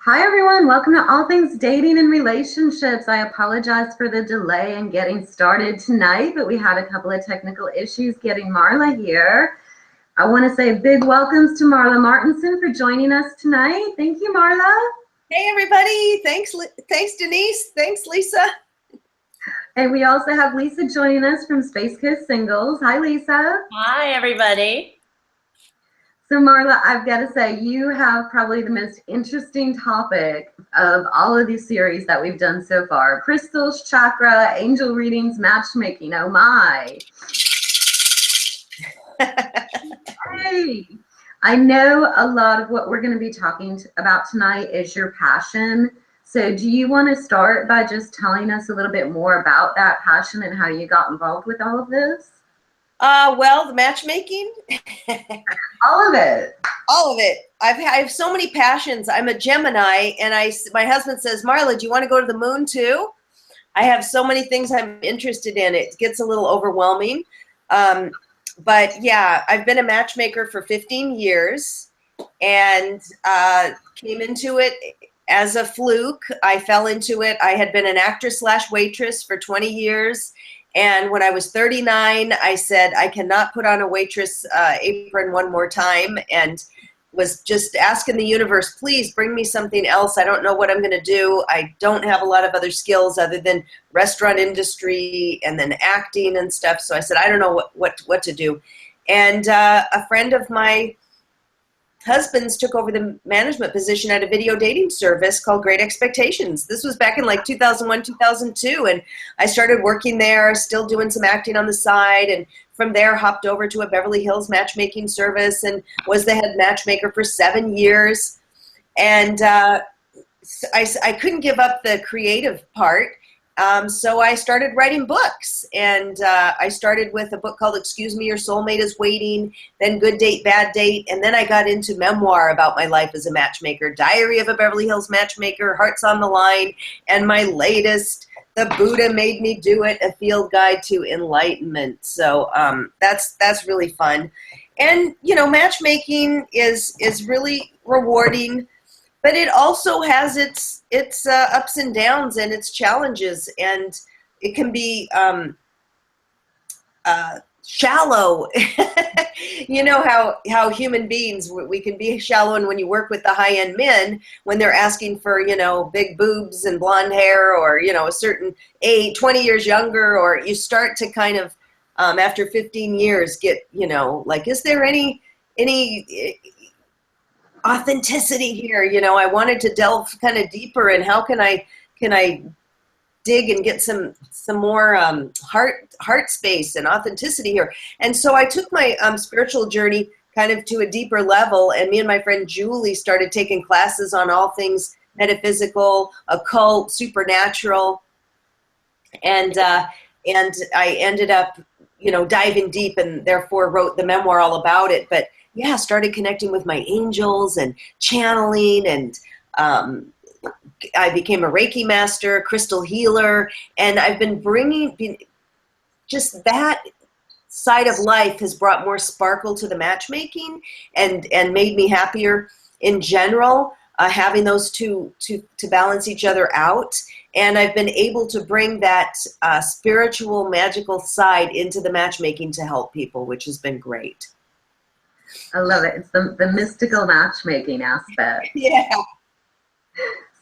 Hi everyone, welcome to All Things Dating and Relationships. I apologize for the delay in getting started tonight, but we had a couple of technical issues getting Marla here. I want to say big welcomes to Marla Martenson for joining us tonight. Thank you, Marla. Hey everybody, thanks Denise, thanks Lisa. And we also have Lisa joining us from Space Coast Singles. Hi Lisa. Hi everybody. So Marla, I've got to say, you have probably the most interesting topic of all of these series that we've done so far. Crystals, chakra, angel readings, matchmaking. Oh my. Hey, I know a lot of what we're going to be talking about tonight is your passion. So do you want to start by just telling us a little bit more about that passion and how you got involved with all of this? Well, the matchmaking. All of it. All of it. I have so many passions. I'm a Gemini, and my husband says, Marla, do you want to go to the moon too? I have so many things I'm interested in. It gets a little overwhelming. But yeah, I've been a matchmaker for 15 years and came into it as a fluke. I fell into it. I had been an actress / waitress for 20 years. And when I was 39, I said, I cannot put on a waitress apron one more time, and was just asking the universe, please bring me something else. I don't know what I'm going to do. I don't have a lot of other skills other than restaurant industry and then acting and stuff. So I said, I don't know what to do. And a friend of my husband's took over the management position at a video dating service called Great Expectations. This was back in like 2001, 2002. And I started working there, still doing some acting on the side. And from there, hopped over to a Beverly Hills matchmaking service and was the head matchmaker for 7 years. And I couldn't give up the creative part. So I started writing books, and I started with a book called Excuse Me, Your Soulmate is Waiting, then Good Date, Bad Date, and then I got into memoir about my life as a matchmaker, Diary of a Beverly Hills Matchmaker, Hearts on the Line, and my latest, The Buddha Made Me Do It, A Field Guide to Enlightenment. So that's really fun. And, you know, matchmaking is really rewarding, but it also has its ups and downs and its challenges, and it can be shallow. You know how human beings, we can be shallow, and when you work with the high-end men, when they're asking for, you know, big boobs and blonde hair, or, you know, a certain age, 20 years younger, or you start to kind of, after 15 years, get, you know, like, is there any authenticity here? You know, I wanted to delve kind of deeper, and how can I dig and get some more heart space and authenticity here. And so I took my spiritual journey kind of to a deeper level, and me and my friend Julie started taking classes on all things metaphysical, occult, supernatural, and I ended up, you know, diving deep, and therefore wrote the memoir all about it. But yeah, started connecting with my angels and channeling, and I became a Reiki master, crystal healer, and I've been bringing just that side of life has brought more sparkle to the matchmaking and made me happier in general, having those two to balance each other out. And I've been able to bring that spiritual, magical side into the matchmaking to help people, which has been great. I love it. It's the mystical matchmaking aspect. Yeah.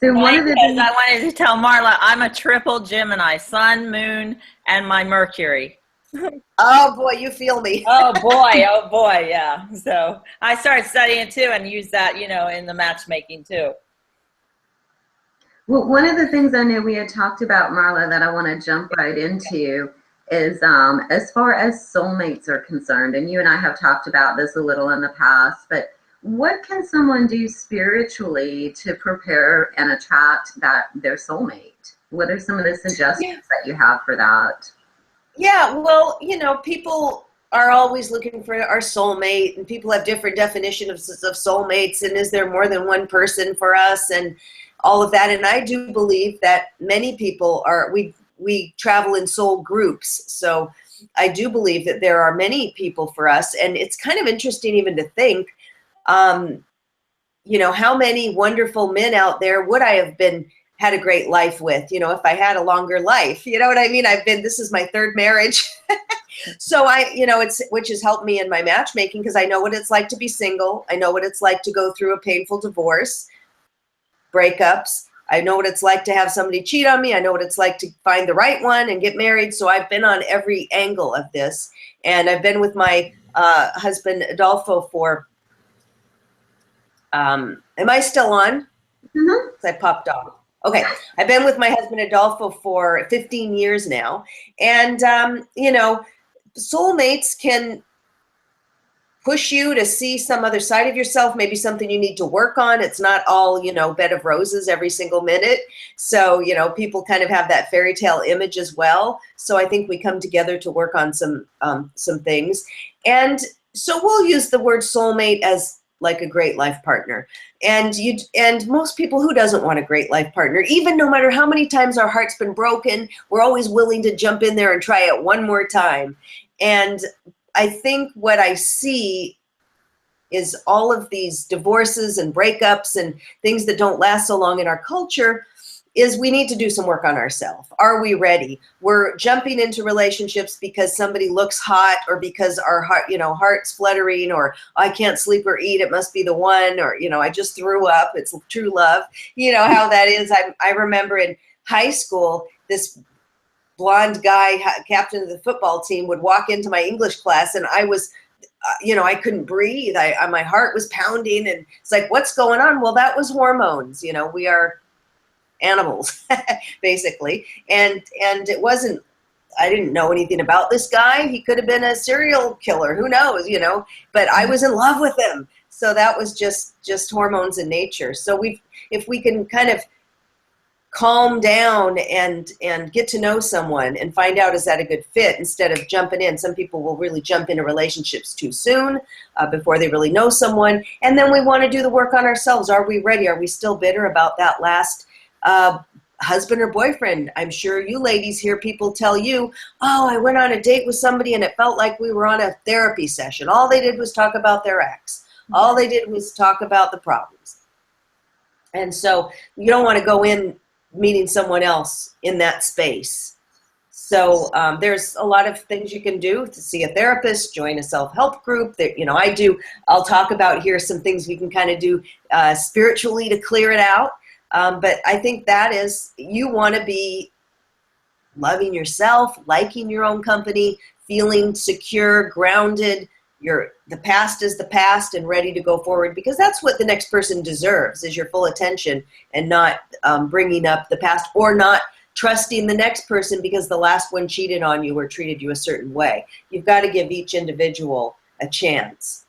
So one of the things I wanted to tell Marla, I'm a triple Gemini, Sun, Moon, and my Mercury. Oh boy, you feel me. Oh boy, yeah. So I started studying too, and use that, you know, in the matchmaking too. Well, one of the things I know we had talked about, Marla, that I want to jump right into is as far as soulmates are concerned, and you and I have talked about this a little in the past, but what can someone do spiritually to prepare and attract their soulmate? What are some of the suggestions that you have for that? Yeah, well, you know, people are always looking for our soulmate, and people have different definitions of soulmates, and is there more than one person for us, and all of that. And I do believe that many people we travel in soul groups. So I do believe that there are many people for us. And it's kind of interesting even to think, you know, how many wonderful men out there would I have had a great life with, you know, if I had a longer life, you know what I mean? This is my third marriage. So which has helped me in my matchmaking, because I know what it's like to be single. I know what it's like to go through a painful divorce, breakups. I know what it's like to have somebody cheat on me. I know what it's like to find the right one and get married. So I've been on every angle of this. And I've been with my husband, Adolfo, for, am I still on? Mm-hmm. I popped off. Okay. I've been with my husband, Adolfo, for 15 years now. And, you know, soulmates can push you to see some other side of yourself, maybe something you need to work on. It's not all, you know, bed of roses every single minute. So, you know, people kind of have that fairy tale image as well. So I think we come together to work on some things. And so we'll use the word soulmate as like a great life partner. And most people, who doesn't want a great life partner? Even no matter how many times our heart's been broken, we're always willing to jump in there and try it one more time. And I think what I see is all of these divorces and breakups and things that don't last so long in our culture is we need to do some work on ourselves. Are we ready? We're jumping into relationships because somebody looks hot, or because our heart, you know, heart's fluttering, or I can't sleep or eat, it must be the one, or, you know, I just threw up, it's true love. You know how that is. I remember in high school, this blonde guy, captain of the football team, would walk into my English class, and I was, you know, I couldn't breathe. My heart was pounding, and it's like, what's going on? Well, that was hormones. You know, we are animals, basically. And it wasn't, I didn't know anything about this guy. He could have been a serial killer. Who knows, you know, but I was in love with him. So that was just hormones in nature. So if we can kind of calm down and get to know someone and find out, is that a good fit, instead of jumping in. Some people will really jump into relationships too soon, before they really know someone. And then we want to do the work on ourselves. Are we ready? Are we still bitter about that last husband or boyfriend? I'm sure you ladies hear people tell you, oh, I went on a date with somebody and it felt like we were on a therapy session. All they did was talk about their ex. All they did was talk about the problems. And so you don't want to go in meeting someone else in that space. So there's a lot of things you can do to see a therapist, join a self-help group that, you know, I'll talk about here some things we can kind of do spiritually to clear it out. But I think that is, you want to be loving yourself, liking your own company, feeling secure, grounded. The past is the past, and ready to go forward, because that's what the next person deserves, is your full attention, and not bringing up the past, or not trusting the next person because the last one cheated on you or treated you a certain way. You've got to give each individual a chance.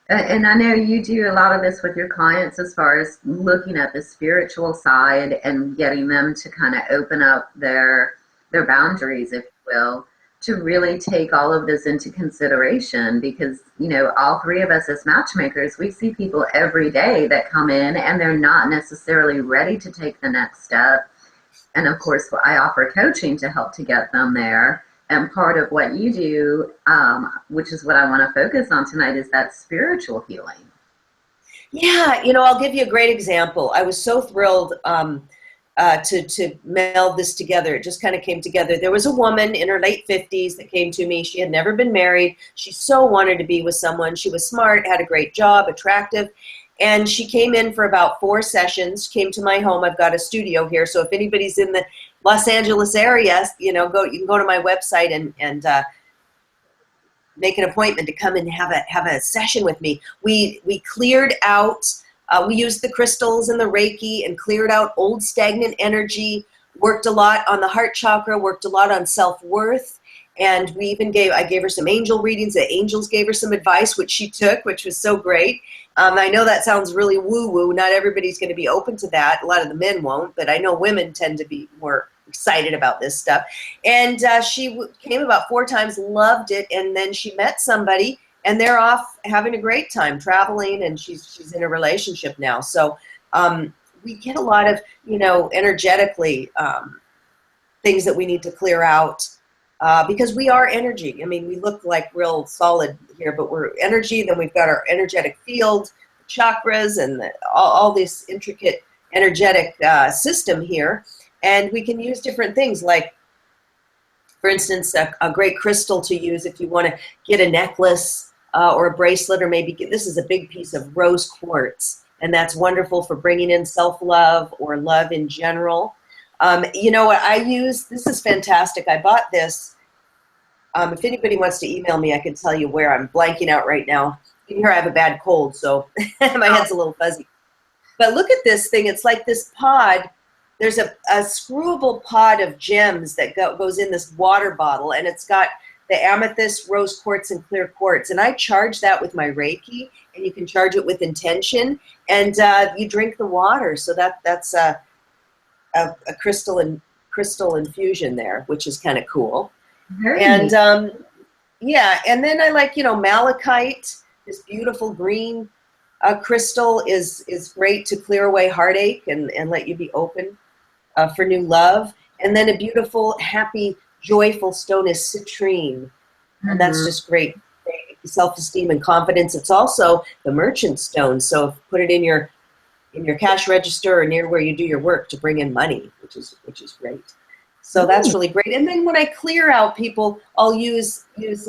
And I know you do a lot of this with your clients, as far as looking at the spiritual side and getting them to kind of open up their boundaries, if you will, to really take all of this into consideration. Because, you know, all three of us as matchmakers, we see people every day that come in and they're not necessarily ready to take the next step. And of course, I offer coaching to help to get them there. And part of what you do, which is what I want to focus on tonight, is that spiritual healing. Yeah, you know, I'll give you a great example. I was so thrilled to meld this together. It just kind of came together. There was a woman in her late 50s that came to me. She had never been married. She so wanted to be with someone. She was smart, had a great job, attractive. And she came in for about 4 sessions, came to my home. I've got a studio here. So if anybody's in the Los Angeles area, you know, you can go to my website and make an appointment to come and have a session with me. We cleared out, we used the crystals and the Reiki and cleared out old stagnant energy, worked a lot on the heart chakra, worked a lot on self-worth. And we even I gave her some angel readings. The angels gave her some advice, which she took, which was so great. I know that sounds really woo-woo. Not everybody's going to be open to that. A lot of the men won't, but I know women tend to be more excited about this stuff. And she came about 4 times, loved it, and then she met somebody, and they're off having a great time traveling, and she's in a relationship now. So we get a lot of, you know, energetically things that we need to clear out. Because we are energy. I mean, we look like real solid here, but we're energy. Then we've got our energetic field, chakras and all this intricate energetic system here. And we can use different things like, for instance, a great crystal to use if you want to get a necklace or a bracelet, or maybe this is a big piece of rose quartz. And that's wonderful for bringing in self-love or love in general. You know what I use? This is fantastic. I bought this. If anybody wants to email me, I can tell you where. I'm blanking out right now. You can hear I have a bad cold, so my head's a little fuzzy. But look at this thing. It's like this pod. There's a screwable pod of gems that goes in this water bottle, and it's got the amethyst, rose quartz, and clear quartz. And I charge that with my Reiki, and you can charge it with intention, and you drink the water. So that's a crystal infusion there, which is kind of cool. Very and neat. yeah, and then I like, malachite, this beautiful green crystal is great to clear away heartache and let you be open for new love. And then a beautiful, happy, joyful stone is citrine. And that's just great self-esteem and confidence. It's also the merchant stone. So put it in your cash register or near where you do your work to bring in money, which is great. So that's really great. And then when I clear out people, I'll use this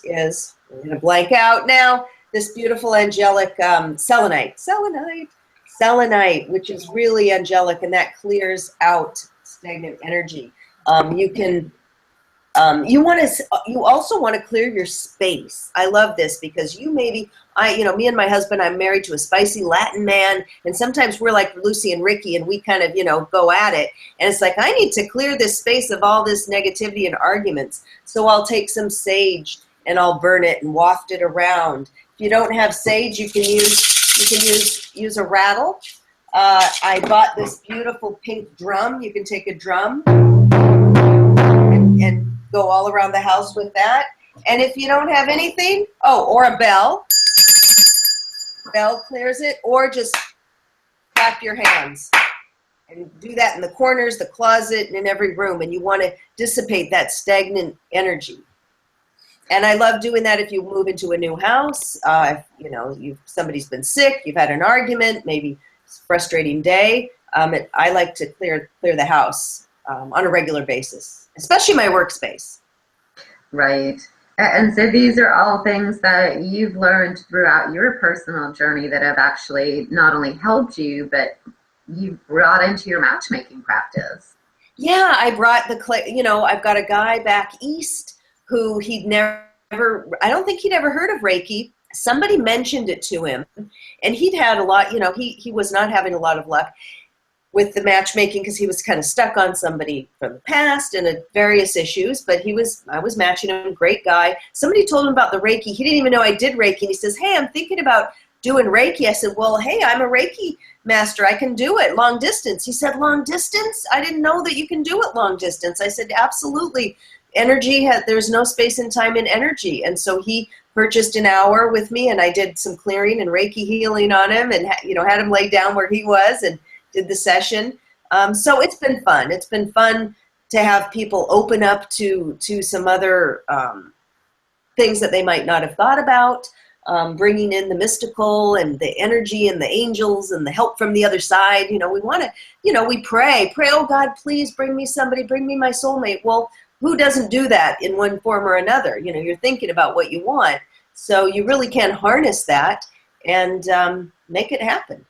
is, I'm going to blank out now, this beautiful angelic selenite, which is really angelic, and that clears out stagnant energy. You also want to clear your space. I love this because me and my husband, I'm married to a spicy Latin man, and sometimes we're like Lucy and Ricky, and we kind of, go at it. And it's like, I need to clear this space of all this negativity and arguments. So I'll take some sage and I'll burn it and waft it around. If you don't have sage, you can use a rattle. I bought this beautiful pink drum. You can take a drum and go all around the house with that. And if you don't have anything, or a bell. Bell clears it, or just clap your hands. And do that in the corners, the closet, and in every room. And you want to dissipate that stagnant energy. And I love doing that if you move into a new house. Somebody's been sick, you've had an argument, maybe it's a frustrating day. I like to clear the house on a regular basis, especially my workspace. Right. And so these are all things that you've learned throughout your personal journey that have actually not only helped you, but you've brought into your matchmaking practice. Yeah, I brought I've got a guy back east who I don't think he'd ever heard of Reiki. Somebody mentioned it to him, and he'd had a lot, he was not having a lot of luck with the matchmaking because he was kind of stuck on somebody from the past and various issues, but I was matching him, great guy. Somebody told him about the Reiki. He didn't even know I did Reiki, and he says, hey, I'm thinking about doing Reiki. I said, well, hey, I'm a Reiki master. I can do it long distance. He said, long distance? I didn't know that you can do it long distance. I said, absolutely. Energy, there's no space and time in energy. And so he purchased an hour with me, and I did some clearing and Reiki healing on him, and had him lay down where he was and did the session. So it's been fun. It's been fun to have people open up to some other things that they might not have thought about, bringing in the mystical and the energy and the angels and the help from the other side. We want to, we pray, oh God, please bring me somebody, bring me my soulmate. Well, who doesn't do that in one form or another? You're thinking about what you want. So you really can harness that and make it happen.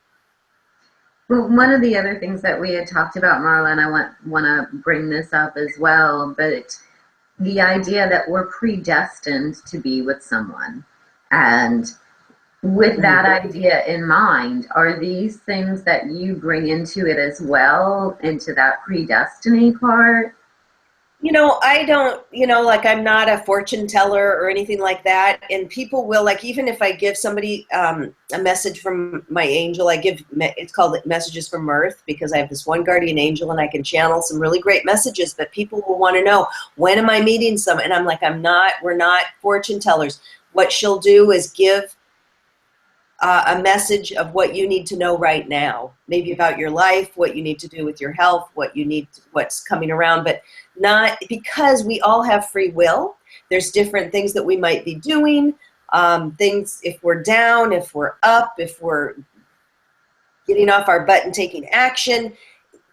Well, one of the other things that we had talked about, Marla, and I want to bring this up as well, but the idea that we're predestined to be with someone. And with that idea in mind, are these things that you bring into it as well, into that predestiny part? I don't, I'm not a fortune teller or anything like that. And people will, even if I give somebody a message from my angel, it's called Messages from Earth, because I have this one guardian angel and I can channel some really great messages, but people will want to know, when am I meeting someone? And I'm like, we're not fortune tellers. What she'll do is give a message of what you need to know right now, maybe about your life, what you need to do with your health, what's coming around, but not because we all have free will. There's different things that we might be doing. things, if we're down, if we're up, if we're getting off our butt and taking action,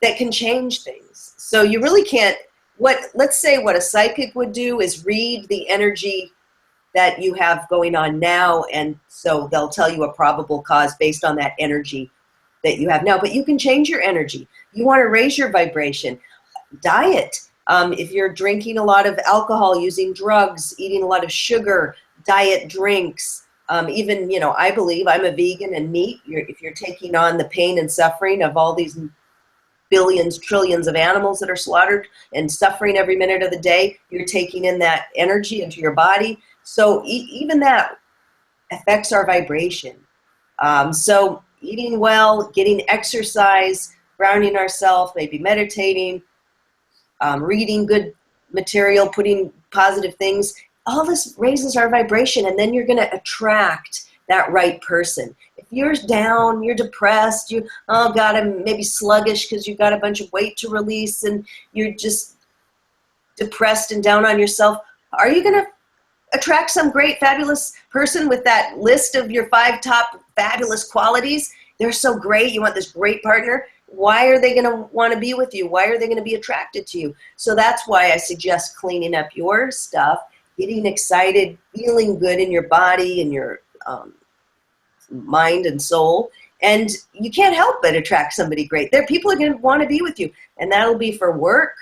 that can change things. So you really can't, let's say what a psychic would do is read the energy that you have going on now, and so they'll tell you a probable cause based on that energy that you have now. But you can change your energy. You want to raise your vibration. Diet. If you're drinking a lot of alcohol, using drugs, eating a lot of sugar, diet drinks, even, I believe I'm a vegan and meat. If you're taking on the pain and suffering of all these billions, trillions of animals that are slaughtered and suffering every minute of the day, you're taking in that energy into your body. So even that affects our vibration. So eating well, getting exercise, grounding ourselves, maybe meditating, reading good material, putting positive things, all this raises our vibration, and then you're going to attract that right person. If you're down, you're depressed, oh God, I'm maybe sluggish because you've got a bunch of weight to release and you're just depressed and down on yourself, are you going to attract some great, fabulous person with that list of your 5 top fabulous qualities? They're so great. You want this great partner. Why are they going to want to be with you? Why are they going to be attracted to you? So that's why I suggest cleaning up your stuff, getting excited, feeling good in your body and your mind and soul. And you can't help but attract somebody great. People are going to want to be with you. And that'll be for work,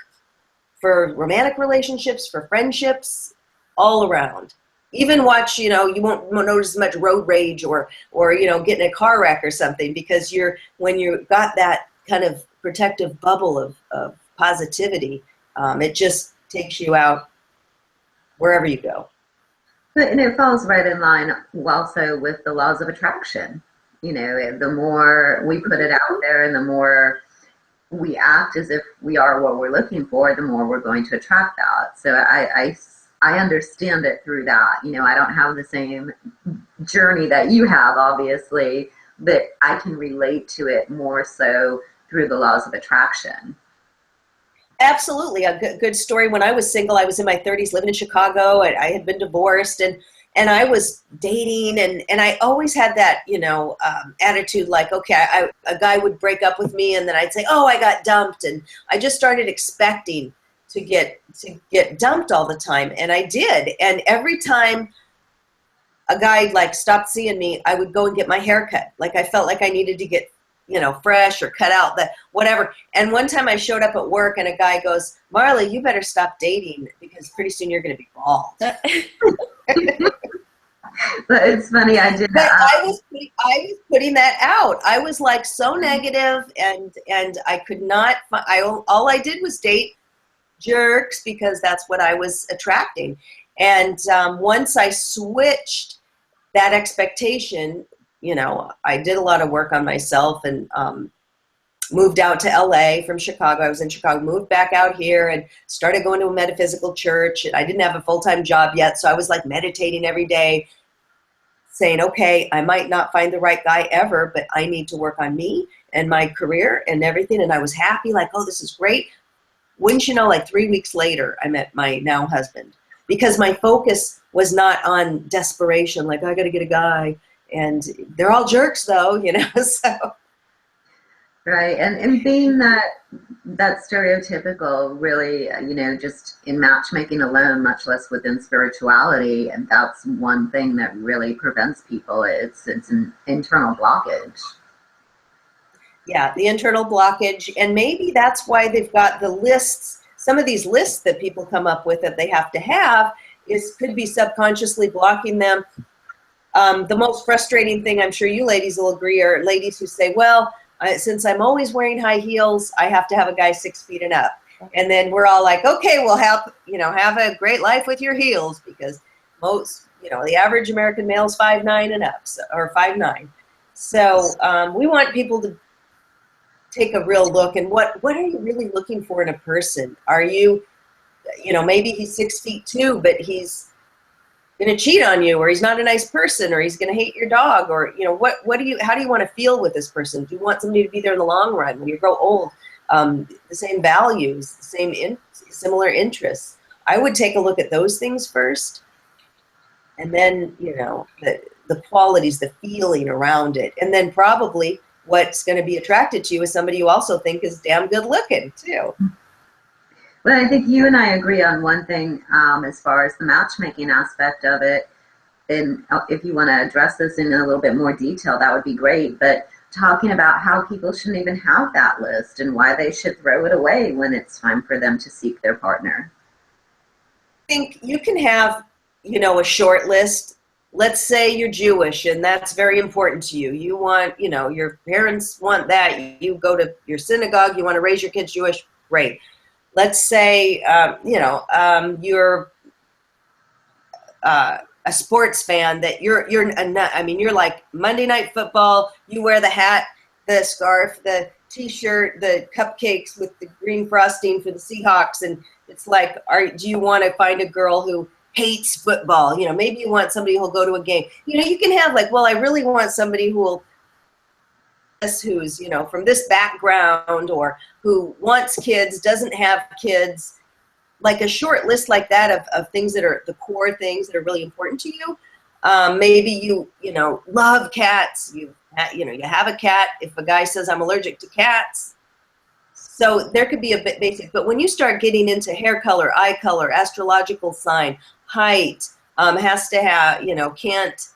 for romantic relationships, for friendships, all around. Even watch, you won't notice as much road rage or get in a car wreck or something, because when you've got that kind of protective bubble of positivity, it just takes you out wherever you go. And it falls right in line also with the laws of attraction. The more we put it out there and the more we act as if we are what we're looking for, the more we're going to attract that. So I understand it through that. I don't have the same journey that you have, obviously, but I can relate to it more so through the laws of attraction. Absolutely. A good story. When I was single, I was in my 30s living in Chicago, and I had been divorced, and I was dating, and I always had that, attitude like, okay, a guy would break up with me, and then I'd say, oh, I got dumped. And I just started expecting to get dumped all the time. And I did. And every time a guy stopped seeing me, I would go and get my hair cut. I felt like I needed to get, fresh or cut out that whatever. And one time I showed up at work and a guy goes, Marla, you better stop dating because pretty soon you're going to be bald. But it's funny, I did that. I was putting that out. I was so negative, and I could not, all I did was date jerks because that's what I was attracting. And once I switched that expectation, I did a lot of work on myself and moved out to LA from Chicago. I was in Chicago, moved back out here and started going to a metaphysical church. I didn't have a full-time job yet, so I was meditating every day, saying, okay, I might not find the right guy ever, but I need to work on me and my career and everything. And I was happy, oh, this is great. Wouldn't you know, 3 weeks later, I met my now husband, because my focus was not on desperation, I got to get a guy. And they're all jerks, though, so. Right. And being that stereotypical, really, just in matchmaking alone, much less within spirituality, and that's one thing that really prevents people. It's an internal blockage. Yeah, the internal blockage. And maybe that's why they've got the lists. Some of these lists that people come up with that they have to have could be subconsciously blocking them. The most frustrating thing, I'm sure you ladies will agree, are ladies who say, well, since I'm always wearing high heels, I have to have a guy 6 feet and up. And then we're all like, okay, well, have a great life with your heels, because most, the average American male is 5'9" and up, or 5'9". So we want people to take a real look. And what are you really looking for in a person? Are you, maybe he's 6'2", but he's going to cheat on you, or he's not a nice person, or he's going to hate your dog, or how do you want to feel with this person? Do you want somebody to be there in the long run when you grow old? The same values, the same similar interests. I would take a look at those things first. And then, you know, the qualities, the feeling around it. And then probably what's going to be attracted to you is somebody you also think is damn good looking too. Well, I think you and I agree on one thing as far as the matchmaking aspect of it. And if you want to address this in a little bit more detail, that would be great. But talking about how people shouldn't even have that list and why they should throw it away when it's time for them to seek their partner. I think you can have, you know, a short list. Let's say you're Jewish and that's very important to you. You want, you know, your parents want that. You go to your synagogue, you want to raise your kids Jewish, great. Let's say, you know, you're a sports fan that you're like Monday Night Football, you wear the hat, the scarf, the t-shirt, the cupcakes with the green frosting for the Seahawks. And it's like, do you want to find a girl who hates football? You know, maybe you want somebody who'll go to a game. You know, you can have like, well, I really want somebody who's, you know, from this background or who wants kids, doesn't have kids. Like a short list like that of things that are the core things that are really important to you. Maybe you know, love cats. You have a cat. If a guy says I'm allergic to cats, so there could be a bit basic. But when you start getting into hair color, eye color, astrological sign, height, has to have, you know, can't,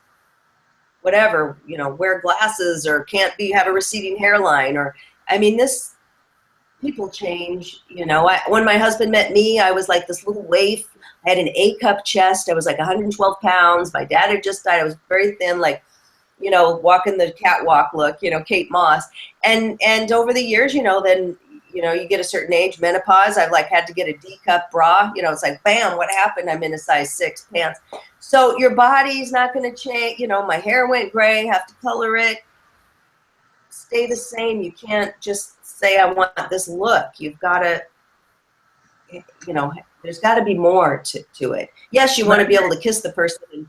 whatever, you know, wear glasses or can't have a receding hairline, or, I mean, people change, you know. When my husband met me, I was like this little waif. I had an A-cup chest. I was like 112 pounds. My dad had just died. I was very thin, like, you know, walking the catwalk look, you know, Kate Moss. And over the years, you know, then, you know, you get a certain age, menopause. I've like had to get a D-cup bra. You know, it's like, bam, what happened? I'm in a size 6 pants. So your body's not going to change. You know, my hair went gray, have to color it. Stay the same. You can't just say I want this look. You've got to, you know, there's got to be more to it. Yes, you want to be able to kiss the person and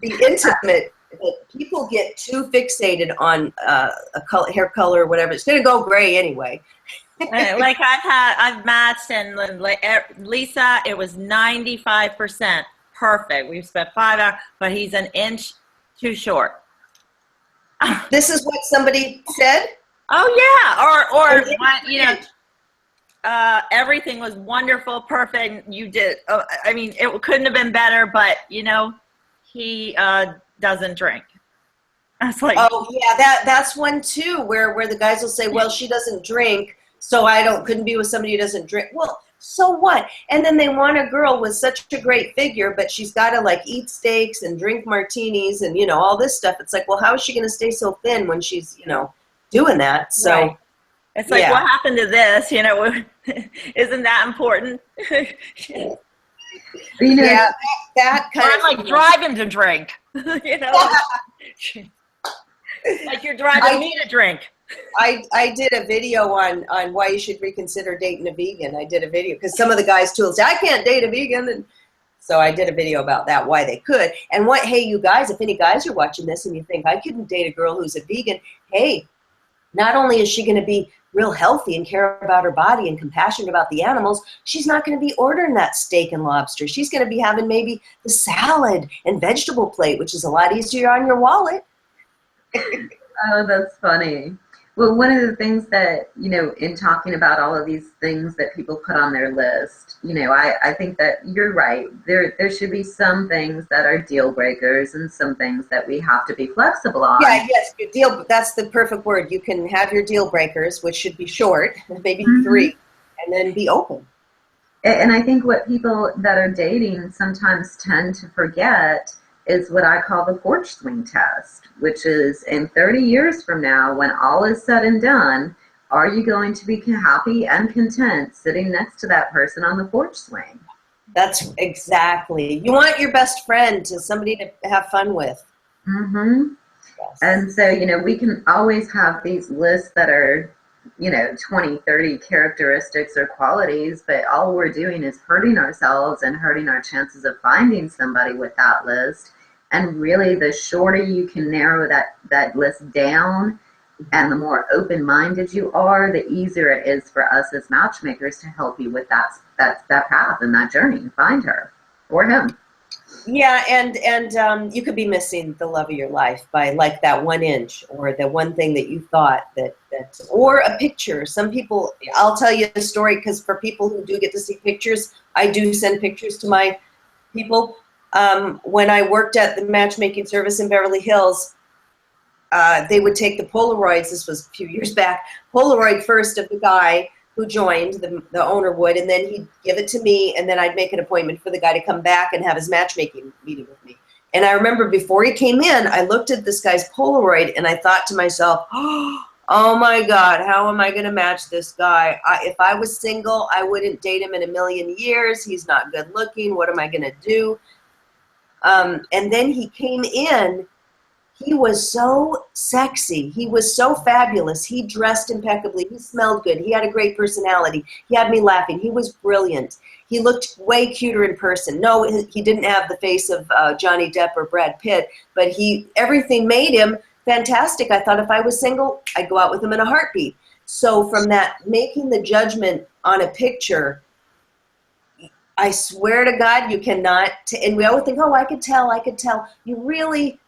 be intimate, but people get too fixated on hair color or whatever. It's going to go gray anyway. Like I've matched, and Lisa, it was 95% perfect. We've spent 5 hours, but he's an inch too short. This is what somebody said? Oh yeah, or you know, everything was wonderful, perfect. You did. I mean, it couldn't have been better. But you know, he doesn't drink. I was like, oh yeah, that's one too, where the guys will say, well, she doesn't drink, so couldn't be with somebody who doesn't drink. Well, so what? And then they want a girl with such a great figure, but she's got to like eat steaks and drink martinis and, you know, all this stuff. It's like, well, how is she going to stay so thin when she's, you know, doing that? So right. It's like, what happened to this? You know, isn't that important? You know, yeah, that kind of like driving to drink. You know, like you're driving me to drink. I did a video on why you should reconsider dating a vegan. I did a video because some of the guys too will say, I can't date a vegan. And so I did a video about that, why they could. And hey, you guys, if any guys are watching this and you think I couldn't date a girl who's a vegan, hey, not only is she going to be real healthy and care about her body and compassionate about the animals, she's not going to be ordering that steak and lobster. She's going to be having maybe the salad and vegetable plate, which is a lot easier on your wallet. Oh, that's funny. Well, one of the things that, you know, in talking about all of these things that people put on their list, you know, I think that you're right. There should be some things that are deal breakers and some things that we have to be flexible on. Yeah, yes, that's the perfect word. You can have your deal breakers, which should be short, maybe 3, and then be open. And I think what people that are dating sometimes tend to forget is what I call the porch swing test, which is in 30 years from now, when all is said and done, are you going to be happy and content sitting next to that person on the porch swing? That's exactly. You want your best friend, to somebody to have fun with. Mm-hmm. Yes. And so, you know, we can always have these lists that are, you know, 20, 30 characteristics or qualities, but all we're doing is hurting ourselves and hurting our chances of finding somebody with that list. And really, the shorter you can narrow that list down and the more open-minded you are, the easier it is for us as matchmakers to help you with that path and that journey and find her or him. Yeah, and you could be missing the love of your life by like that 1 inch or the one thing that you thought that or a picture. Some people, I'll tell you a story, because for people who do get to see pictures, I do send pictures to my people. When I worked at the matchmaking service in Beverly Hills, they would take the Polaroids. This was a few years back. Polaroid first of the guy who joined, the owner would, and then he'd give it to me, and then I'd make an appointment for the guy to come back and have his matchmaking meeting with me. And I remember before he came in, I looked at this guy's Polaroid, and I thought to myself, oh my God, how am I going to match this guy? If I was single, I wouldn't date him in a million years. He's not good looking. What am I going to do? And then he came in. He was so sexy. He was so fabulous. He dressed impeccably. He smelled good. He had a great personality. He had me laughing. He was brilliant. He looked way cuter in person. No, he didn't have the face of Johnny Depp or Brad Pitt, but everything made him fantastic. I thought if I was single, I'd go out with him in a heartbeat. So from that, making the judgment on a picture, I swear to God, you cannot, and we always think, oh, I could tell. You really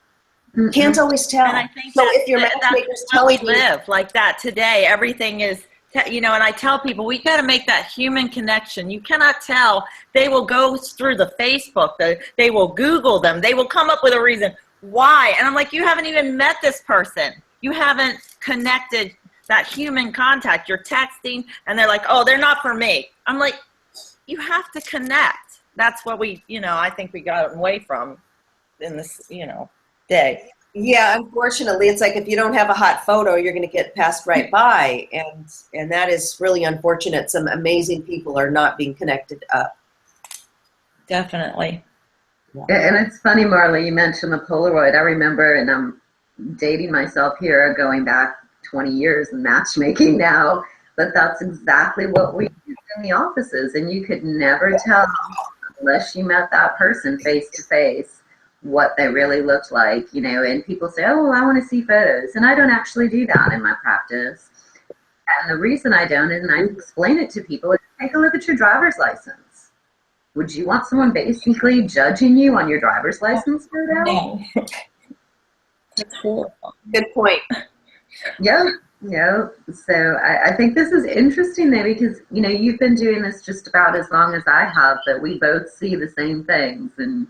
can't always tell. And I think so if your matchmaker's telling you, live like that today, everything is, and I tell people, we got to make that human connection. You cannot tell. They will go through the Facebook, they will Google them, they will come up with a reason why. And I'm like, you haven't even met this person. You haven't connected that human contact. You're texting and they're like, oh, they're not for me. I'm like, you have to connect. That's what I think we got away from in this, day. Yeah, unfortunately, it's like if you don't have a hot photo, you're going to get passed right by, and that is really unfortunate. Some amazing people are not being connected up. Definitely. Yeah. And it's funny, Marla, you mentioned the Polaroid. I remember, and I'm dating myself here, going back 20 years in matchmaking now, but that's exactly what we did in the offices, and you could never tell unless you met that person face to face what they really looked like, and people say, oh, well, I want to see photos. And I don't actually do that in my practice. And the reason I don't, and I explain it to people, is take a look at your driver's license. Would you want someone basically judging you on your driver's license photo? No. That's horrible. Good point. Yeah. So I think this is interesting though, because, you've been doing this just about as long as I have, but we both see the same things. And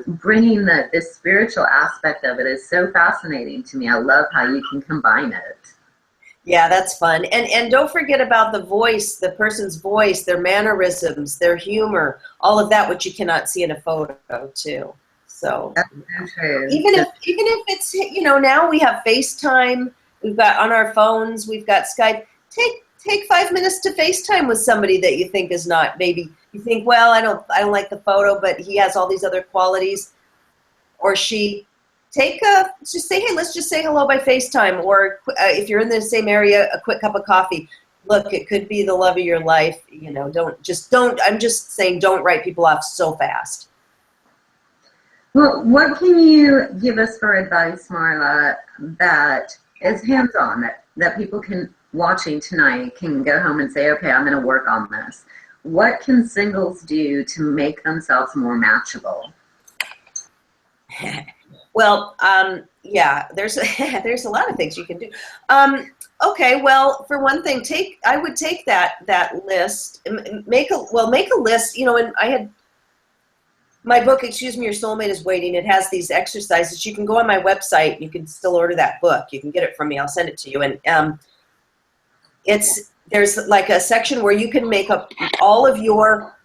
bringing this spiritual aspect of it is so fascinating to me. I love how you can combine it. Yeah, that's fun. And don't forget about the voice, the person's voice, their mannerisms, their humor, all of that, which you cannot see in a photo too. So That's so true. even if it's, now we have FaceTime, we've got on our phones, we've got Skype. Take 5 minutes to FaceTime with somebody that you think is not, maybe you think, well, I don't like the photo, but he has all these other qualities, or she. Just say, hey, let's just say hello by FaceTime, or if you're in the same area, a quick cup of coffee. Look, it could be the love of your life. I'm just saying, don't write people off so fast. Well, what can you give us for advice, Marla, that is hands-on, that people watching tonight can go home and say, okay, I'm going to work on this. What can singles do to make themselves more matchable? Well, yeah, there's a lot of things you can do. Okay, well, for one thing, I would take that list, make a list. And I had my book, Excuse Me, Your Soulmate is Waiting. It has these exercises. You can go on my website. You can still order that book. You can get it from me. I'll send it to you. And there's like a section where you can make up all of your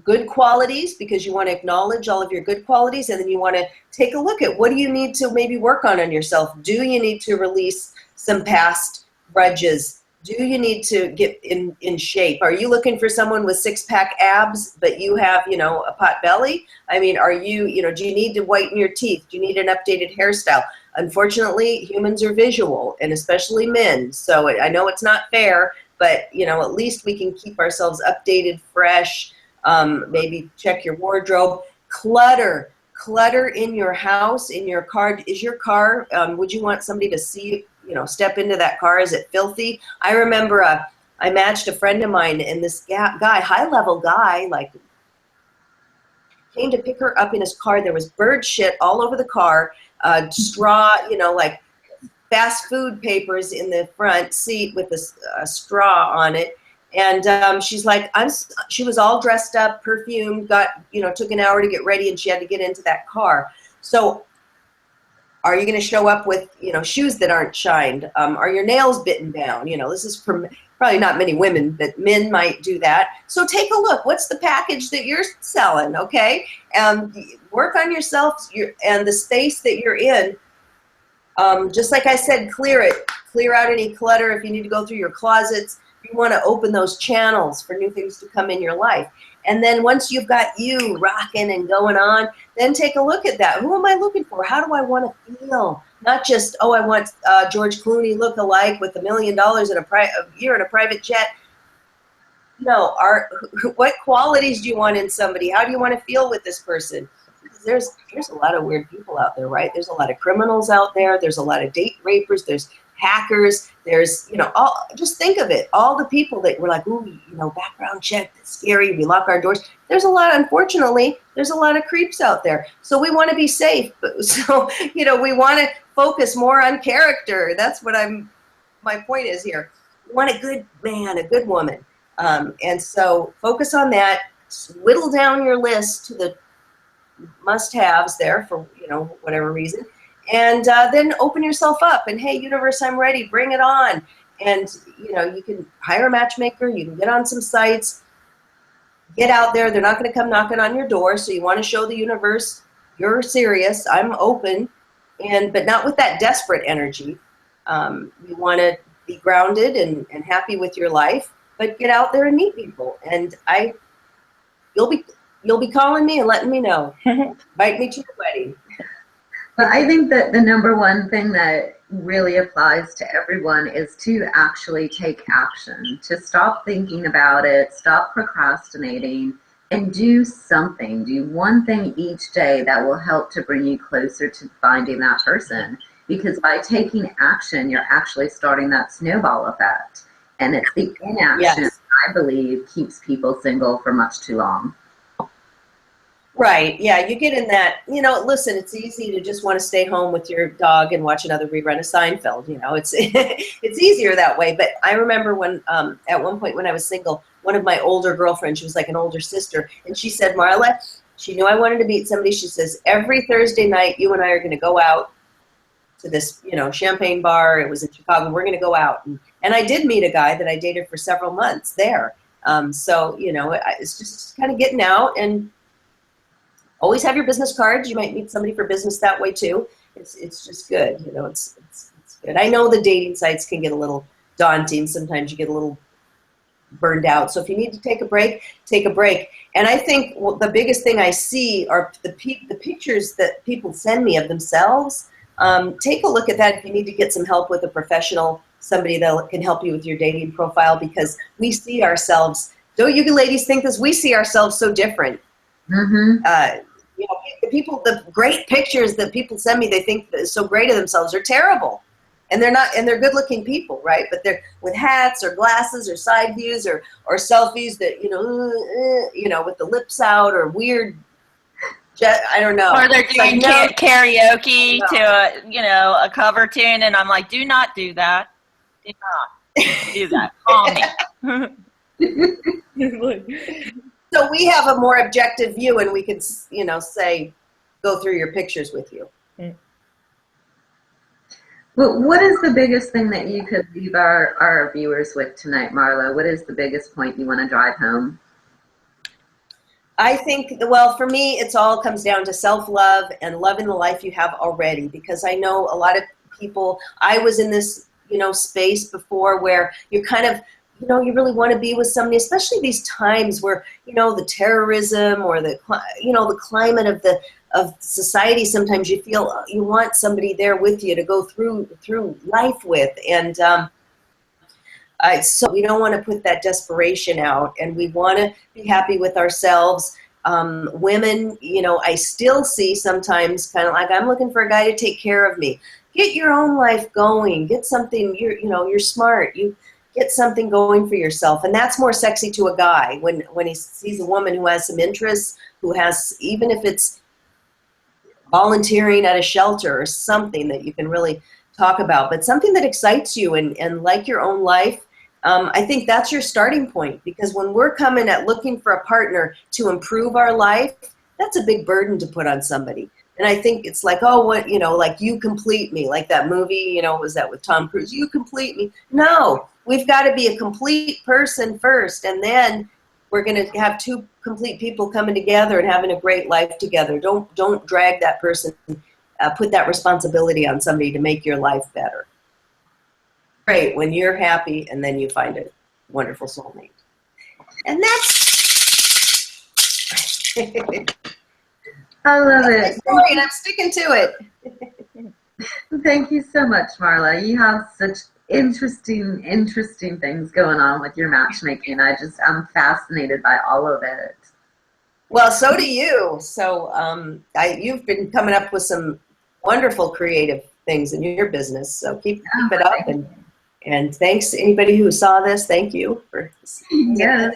good qualities, because you want to acknowledge all of your good qualities, and then you want to take a look at what do you need to maybe work on yourself. Do you need to release some past grudges? Do you need to get in shape? Are you looking for someone with six-pack abs, but you have, a pot belly? I mean, do you need to whiten your teeth? Do you need an updated hairstyle? Unfortunately, humans are visual, and especially men. So I know it's not fair, but, at least we can keep ourselves updated, fresh, maybe check your wardrobe. Clutter in your house, in your car. Is your car, would you want somebody to see, step into that car? Is it filthy? I remember I matched a friend of mine, and this guy, high-level guy, like came to pick her up in his car. There was bird shit all over the car, straw, you know, like fast food papers in the front seat with a straw on it. And she's like, she was all dressed up, perfumed, took an hour to get ready, and she had to get into that car. So are you going to show up with, shoes that aren't shined? Are your nails bitten down? This is probably not many women, but men might do that. So take a look. What's the package that you're selling, okay? Work on yourself and the space that you're in. Just like I said, clear it. Clear out any clutter. If you need to go through your closets, you want to open those channels for new things to come in your life. And then once you've got you rocking and going on, then take a look at that. Who am I looking for? How do I want to feel? Not just, I want George Clooney look-alike with $1 million in a year in a private jet. No, what qualities do you want in somebody? How do you want to feel with this person? Because there's a lot of weird people out there, right? There's a lot of criminals out there. There's a lot of date rapers. There's hackers. There's, just think of it. All the people that were like, ooh, background check, that's scary. We lock our doors. Unfortunately, there's a lot of creeps out there. So we want to be safe. So, we want to focus more on character. That's what my point is here. We want a good man, a good woman. And so focus on that. Whittle down your list to the must-haves there for, whatever reason. And then open yourself up and, hey, universe, I'm ready. Bring it on. And, you can hire a matchmaker. You can get on some sites. Get out there. They're not going to come knocking on your door. So you want to show the universe you're serious. I'm open. But not with that desperate energy. You want to be grounded and happy with your life. But get out there and meet people. And you'll be calling me and letting me know. Invite me to your wedding. But I think that the number one thing that really applies to everyone is to actually take action, to stop thinking about it, stop procrastinating, and do something. Do one thing each day that will help to bring you closer to finding that person. Because by taking action, you're actually starting that snowball effect. And it's the inaction, yes, I believe, keeps people single for much too long. Right. Yeah, you get in that, listen, it's easy to just want to stay home with your dog and watch another rerun of Seinfeld. It's it's easier that way. But I remember when at one point when I was single, one of my older girlfriends, she was like an older sister, and she said, Marla, she knew I wanted to meet somebody. She says, every Thursday night, you and I are going to go out to this, champagne bar. It was in Chicago. We're going to go out. And I did meet a guy that I dated for several months there. So, it's just kind of getting out and always have your business cards. You might meet somebody for business that way too. It's just good. It's good. I know the dating sites can get a little daunting. Sometimes you get a little burned out. So if you need to take a break, take a break. And I think the biggest thing I see are the pictures that people send me of themselves. Take a look at that if you need to get some help with a professional, somebody that can help you with your dating profile, because we see ourselves, don't you ladies think this? We see ourselves so different. Mm-hmm. The great pictures that people send me, they think so great of themselves, are terrible. And they're not, and they're good looking people, right? But they're with hats or glasses or side views or selfies that, with the lips out or weird, I don't know. Or they're doing karaoke to a cover tune, and I'm like, do not do that. Do not do that. Call me. So we have a more objective view, and we can, say, go through your pictures with you. Well, what is the biggest thing that you could leave our viewers with tonight, Marla? What is the biggest point you want to drive home? I think, well, for me, it all comes down to self-love and loving the life you have already, because I know a lot of people, I was in this, space before where you're kind of, you really want to be with somebody, especially these times where, the terrorism or the climate of society, sometimes you feel you want somebody there with you to go through life with. And so we don't want to put that desperation out, and we want to be happy with ourselves. Women, I still see sometimes kind of like, I'm looking for a guy to take care of me. Get your own life going. Get something, you're smart. get something going for yourself. And that's more sexy to a guy when he sees a woman who has some interests, who has, even if it's volunteering at a shelter or something that you can really talk about, but something that excites you and like your own life. I think that's your starting point, because when we're coming at looking for a partner to improve our life, that's a big burden to put on somebody. And I think it's like, oh, what, like, you complete me, like that movie, was that with Tom Cruise? You complete me. No, we've got to be a complete person first, and then we're going to have two complete people coming together and having a great life together. Don't drag that person, put that responsibility on somebody to make your life better. Great when you're happy and then you find a wonderful soulmate. And that's I love it. my story, and I'm sticking to it. Thank you so much, Marla. You have such interesting things going on with your matchmaking. I'm fascinated by all of it. Well, so do you. So you've been coming up with some wonderful creative things in your business. So keep it up. And thanks to anybody who saw this. Thank you for Yes.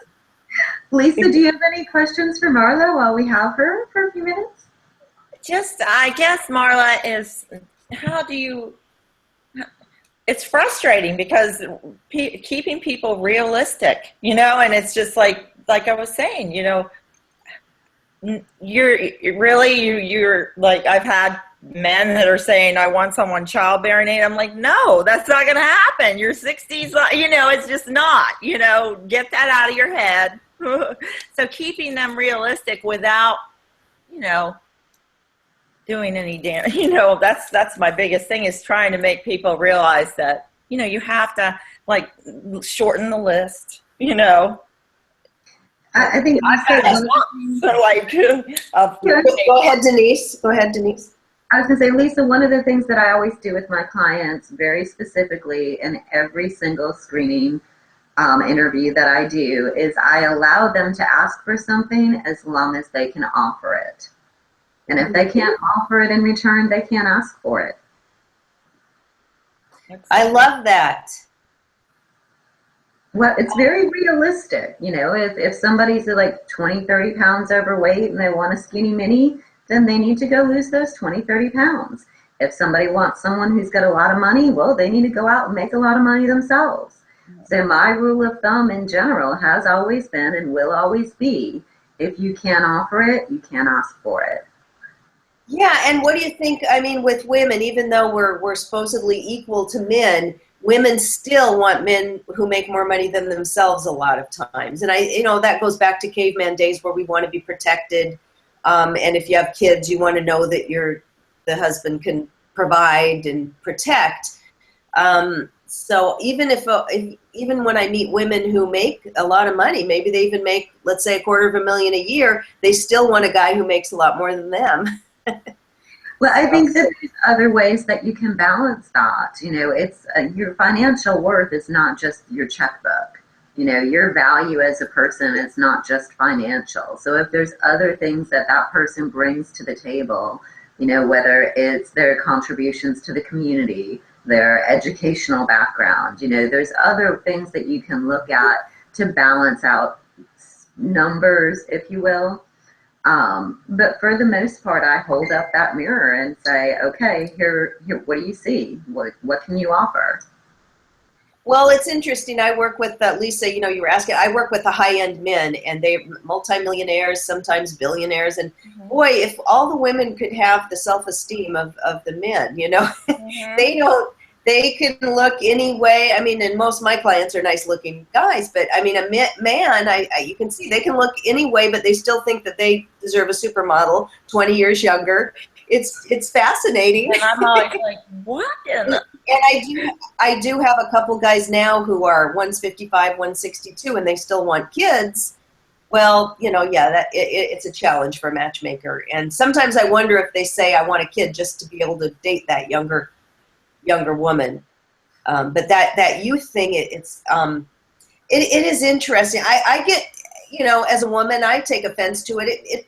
Lisa, do you have any questions for Marla while we have her for a few minutes? I guess, Marla, is it's frustrating because keeping people realistic, and it's just like I was saying, you're like, I've had men that are saying, I want someone childbearing age. I'm like, no, that's not going to happen. You're 60s, it's just not, get that out of your head. So keeping them realistic without, doing any damage, that's my biggest thing, is trying to make people realize that, you have to, like, shorten the list, I think Go ahead, Denise. I was going to say, Lisa, one of the things that I always do with my clients very specifically in every single screening interview that I do is I allow them to ask for something as long as they can offer it. And if they can't offer it in return, they can't ask for it. I love that. Well, it's very realistic. If somebody's like 20, 30 pounds overweight and they want a skinny mini, then they need to go lose those 20, 30 pounds. If somebody wants someone who's got a lot of money, well, they need to go out and make a lot of money themselves. So my rule of thumb in general has always been and will always be, if you can't offer it, you can't ask for it. Yeah, and what do you think, with women, even though we're supposedly equal to men, women still want men who make more money than themselves a lot of times. And that goes back to caveman days where we want to be protected. And if you have kids, you want to know that the husband can provide and protect. So even when I meet women who make a lot of money, maybe they even make, let's say, $250,000 a year, they still want a guy who makes a lot more than them. Well, I think that there's other ways that you can balance that. It's your financial worth is not just your checkbook. Your value as a person is not just financial. So if there's other things that person brings to the table, whether it's their contributions to the community, their educational background, there's other things that you can look at to balance out numbers, if you will. But for the most part, I hold up that mirror and say, okay, here, what do you see? What can you offer? Well, it's interesting. I work with, Lisa, you were asking, I work with the high-end men, and they're multimillionaires, sometimes billionaires. And boy, if all the women could have the self-esteem of the men, they can look any way. And most of my clients are nice-looking guys, but a man, you can see they can look any way, but they still think that they deserve a supermodel 20 years younger. It's fascinating. And I'm always like, what? And I do have a couple guys now who are 155, 162, and they still want kids. Well, it's a challenge for a matchmaker. And sometimes I wonder if they say, I want a kid just to be able to date that younger woman. But that youth thing, it is interesting. I get, as a woman, I take offense to it. It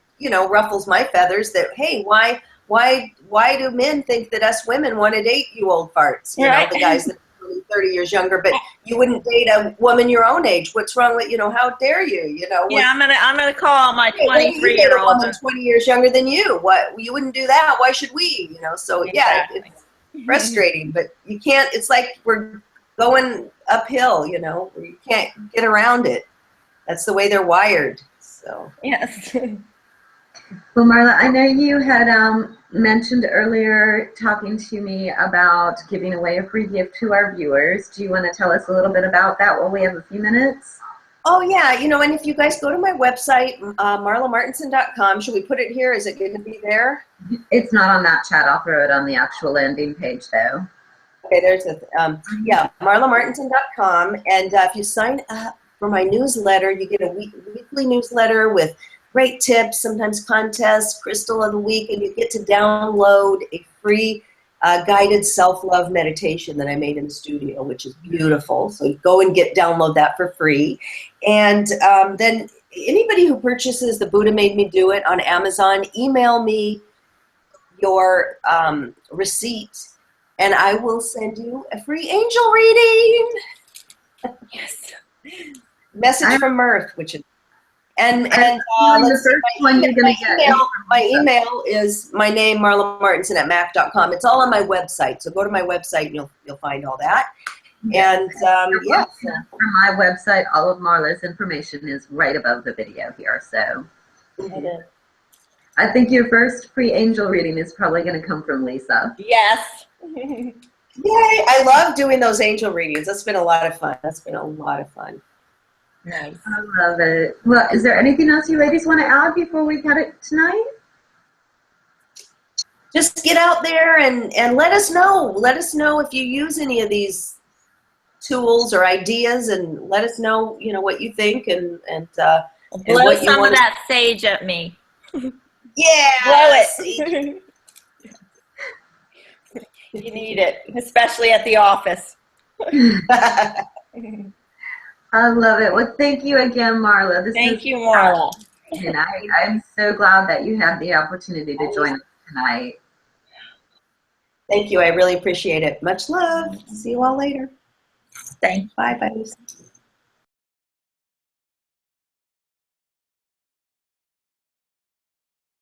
ruffles my feathers that, hey, why do men think that us women want to date you old farts? The guys that only 30 years younger, but you wouldn't date a woman your own age. What's wrong with, how dare you, Yeah, I'm gonna call my Why would you date a 23-year-old. woman 20 years younger than you? What, you wouldn't do that? Why should we? So yeah, Exactly. it's frustrating, but you can't, it's like we're going uphill, where you can't get around it. That's the way they're wired. So Yes. Well, Marla, I know you had mentioned earlier talking to me about giving away a free gift to our viewers. Do you want to tell us a little bit about that while we have a few minutes? Oh yeah, and if you guys go to my website, marlamartenson.com, should we put it here? Is it going to be there? It's not on that chat. I'll throw it on the actual landing page, though. Okay, there's a, marlamartenson.com, and if you sign up for my newsletter, you get a weekly newsletter with great tips, sometimes contests, crystal of the week, and you get to download a free guided self-love meditation that I made in the studio, which is beautiful. So go and download that for free. And then anybody who purchases the Buddha Made Me Do It on Amazon, email me your receipt, and I will send you a free angel reading. Yes. Message from Mirth, which is, and the first one you're going to get. My email is my name, Marla Martenson @mac.com. It's all on my website, so go to my website and you'll find all that. And yeah, from my website, all of Marla's information is right above the video here. So I think your first free angel reading is probably going to come from Lisa. Yes. Yay! I love doing those angel readings. That's been a lot of fun. Nice. I love it. Well, is there anything else you ladies want to add before we cut it tonight? Just get out there and let us know. Let us know if you use any of these tools or ideas, and let us know, what you think and blow what you some want of that sage at me. Yeah, Blow it. You need it, especially at the office. I love it. Well, thank you again, Marla. Thank you, Marla. And I'm so glad that you had the opportunity to join us tonight. Thank you. I really appreciate it. Much love. See you all later. Thanks. Bye. Bye.